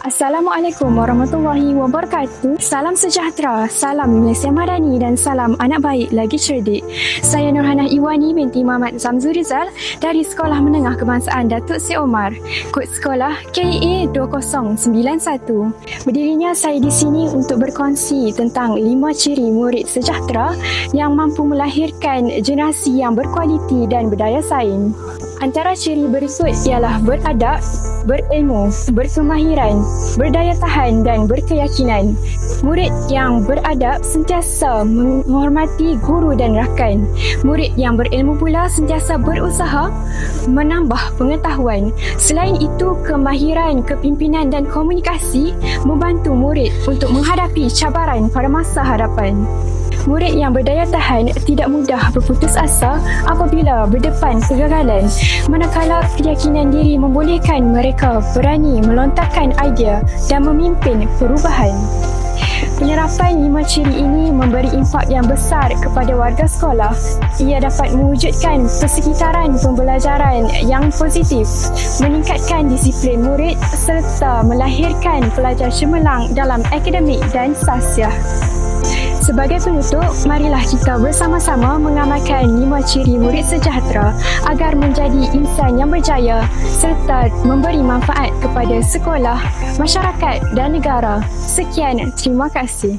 Assalamualaikum warahmatullahi wabarakatuh. Salam sejahtera, salam Malaysia Madani dan salam anak baik lagi cerdik. Saya Nurhanah Iwani binti Muhammad Zamzul Rizal dari Sekolah Menengah Kebangsaan Datuk Seri Omar. Kod sekolah KA 2091. Berdirinya saya di sini untuk berkongsi tentang 5 ciri murid sejahtera yang mampu melahirkan generasi yang berkualiti dan berdaya saing. Antara ciri berikut ialah beradab, berilmu, berkemahiran, berdaya tahan dan berkeyakinan. Murid yang beradab sentiasa menghormati guru dan rakan. Murid yang berilmu pula sentiasa berusaha menambah pengetahuan. Selain itu, kemahiran kepimpinan dan komunikasi membantu murid untuk menghadapi cabaran pada masa hadapan. Murid yang berdaya tahan tidak mudah berputus asa apabila berdepan kegagalan, manakala keyakinan diri membolehkan mereka berani melontarkan idea dan memimpin perubahan. Penyerapan 5 ciri ini memberi impak yang besar kepada warga sekolah. Ia dapat mewujudkan persekitaran pembelajaran yang positif, meningkatkan disiplin murid serta melahirkan pelajar cemerlang dalam akademik dan sasiah. Sebagai penutup, marilah kita bersama-sama mengamalkan 5 ciri murid sejahtera agar menjadi insan yang berjaya serta memberi manfaat kepada sekolah, masyarakat dan negara. Sekian, terima kasih.